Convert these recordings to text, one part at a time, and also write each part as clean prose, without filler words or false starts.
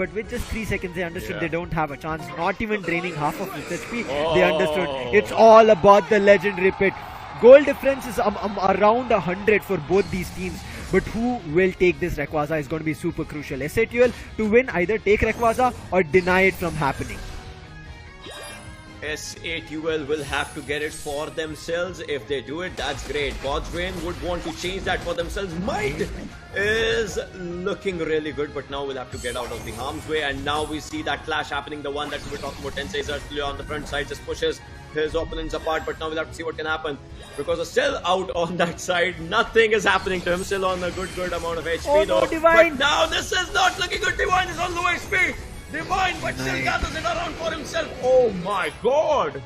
but with just 3 seconds they understood they don't have a chance, not even draining half of his HP. They understood it's all about the legend Rip It. Goal difference is around 100 for both these teams. But who will take this Rayquaza is going to be super crucial. SATUL to win, either take Rayquaza or deny it from happening. SATUL will have to get it for themselves. If they do it, that's great. Godsrain would want to change that for themselves. Might is looking really good, but now we'll have to get out of the harm's way. And now we see that clash happening. The one that we were talking about, Tensei Zertulio on the front side just pushes his opponents apart, but now we'll have to see what can happen, because a still out on that side. Nothing is happening to him, still on a good amount of HP though. Divine. But now this is not looking good. Divine is on low HP. Divine, but still gathers it around for himself. Oh my god!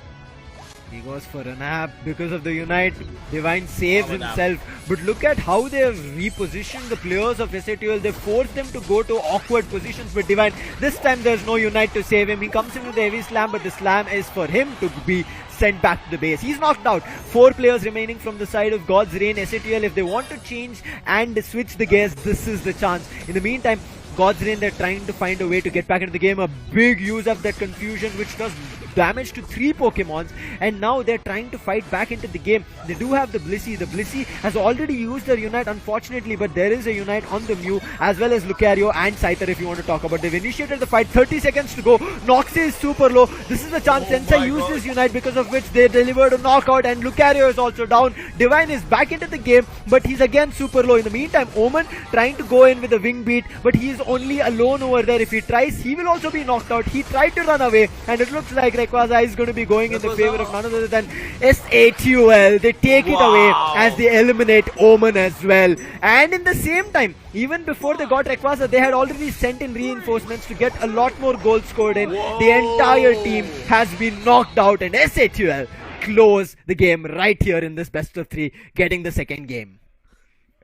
He goes for a nap because of the Unite. Divine saves himself. But look at how they have repositioned the players of SATUL. They forced them to go to awkward positions with Divine. This time there's no Unite to save him. He comes in with the heavy slam, but the slam is for him to be sent back to the base. He's knocked out. 4 players remaining from the side of God's Reign. SATUL, if they want to change and switch the gears, this is the chance. In the meantime, God's Reign, they're trying to find a way to get back into the game. A big use of that confusion, which does damage to 3 Pokemons, and now they're trying to fight back into the game. They do have the Blissey. The Blissey has already used their Unite, unfortunately, but there is a Unite on the Mew, as well as Lucario and Scyther if you want to talk about. They've initiated the fight, 30 seconds to go. Noxie is super low. This is the chance. Tensei used his Unite, because of which they delivered a knockout, and Lucario is also down. Divine is back into the game, but he's again super low. In the meantime, Omen trying to go in with a wing beat, but he is only alone over there. If he tries, he will also be knocked out. He tried to run away, and it looks like Rayquaza is going to be going in the favor of none other than SATUL. They take it away as they eliminate Omen as well. And in the same time, even before they got Rayquaza, they had already sent in reinforcements to get a lot more goals scored in. The entire team has been knocked out, and SATUL close the game right here in this best of 3, getting the second game.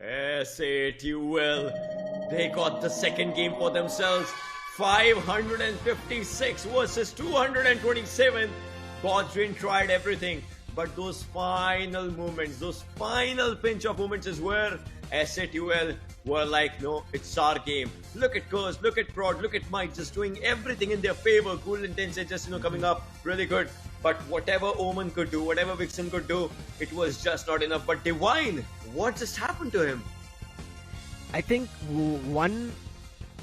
SATUL, they got the second game for themselves. 556 versus 227. Godsrain tried everything, but those final moments, those final pinch of moments is where SATUL were like, no, it's our game. Look at Curse, look at Prod, look at Mike, just doing everything in their favor. Cool Intense just, coming up really good. But whatever Omen could do, whatever Vixen could do, it was just not enough. But Divine, what just happened to him? I think one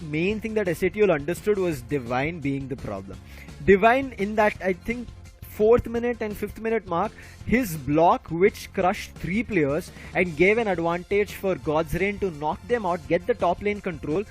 main thing that SATUL understood was Divine being the problem. Divine, in that, I think, 4th minute and 5th minute mark, his block, which crushed 3 players and gave an advantage for God's Reign to knock them out, get the top lane control,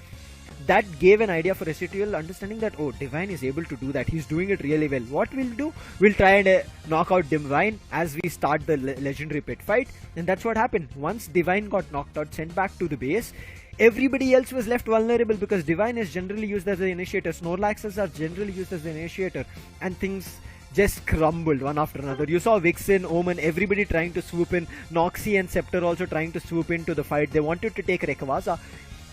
that gave an idea for SATUL, understanding that, oh, Divine is able to do that. He's doing it really well. What we'll do, we'll try and knock out Divine as we start the legendary pit fight. And that's what happened. Once Divine got knocked out, sent back to the base, everybody else was left vulnerable, because Divine is generally used as the initiator. Snorlaxes are generally used as the initiator, and things just crumbled one after another. You saw Vixen, Omen, everybody trying to swoop in. Noxie and Scepter also trying to swoop into the fight. They wanted to take Rayquaza,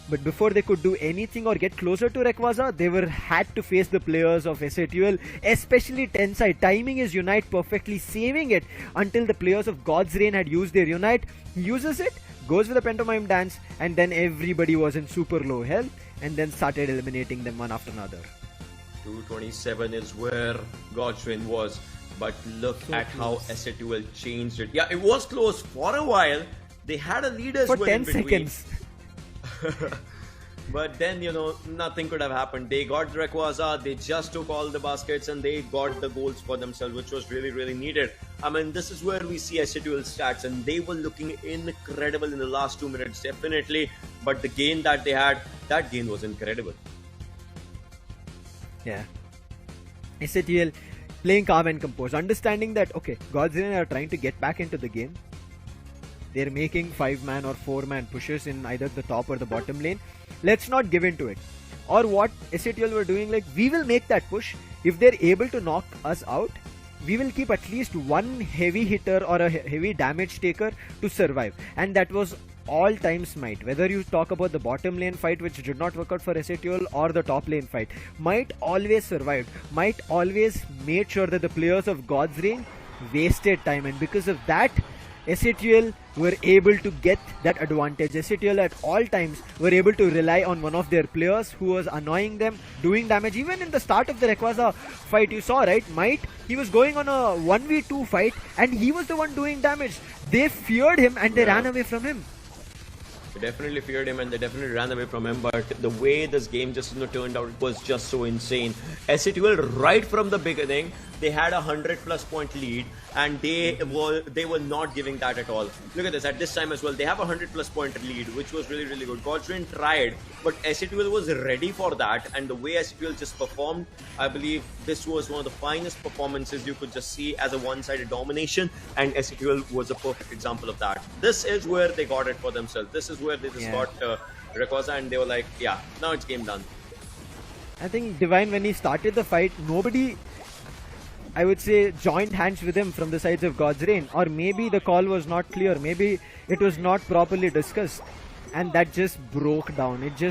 but before they could do anything or get closer to Rayquaza, they had to face the players of SATUL, especially Tensei, timing his Unite perfectly, saving it until the players of God's Reign had used their Unite. He uses it, goes with a pantomime dance, and then everybody was in super low health, and then started eliminating them one after another. 227 is where Godsrain was, but look at how SATUL changed it. Yeah, it was close for a while. They had a lead as for well 10 in between. seconds. But then, nothing could have happened. They got Rayquaza, they just took all the baskets, and they got the goals for themselves, which was really, really needed. I mean, this is where we see SATUL stats, and they were looking incredible in the last 2 minutes, definitely. But the gain that they had, that gain was incredible. Yeah. SATUL playing calm and composed, understanding that, okay, God's Reign are trying to get back into the game. They're making 5-man or 4-man pushes in either the top or the bottom lane. Let's not give in to it. Or what SATUL were doing, like, we will make that push. If they're able to knock us out, we will keep at least one heavy hitter or a heavy damage taker to survive. And that was all time Smite. Whether you talk about the bottom lane fight, which did not work out for SATUL, or the top lane fight, Might always survived. Might always made sure that the players of God's Reign wasted time, and because of that, SATL were able to get that advantage. SATL at all times were able to rely on one of their players who was annoying them, doing damage. Even in the start of the Rayquaza fight, you saw, right? Might, he was going on a 1v2 fight and he was the one doing damage. They feared him and they ran away from him. They definitely feared him and they definitely ran away from him, but the way this game just turned out was just so insane. SATL right from the beginning, they had a 100+ point lead and they were not giving that at all. Look at this, at this time as well, they have a 100+ point lead, which was really, really good. Godstrain tried, but SATL was ready for that, and the way SATL just performed, I believe this was one of the finest performances you could just see as a one-sided domination, and SATL was a perfect example of that. This is where they got it for themselves. This is where they just got Rayquaza and they were like, yeah, now it's game done. I think Divine, when he started the fight, nobody, I would say, joined hands with him from the sides of God's Reign, or maybe the call was not clear, maybe it was not properly discussed, and that just broke down. It just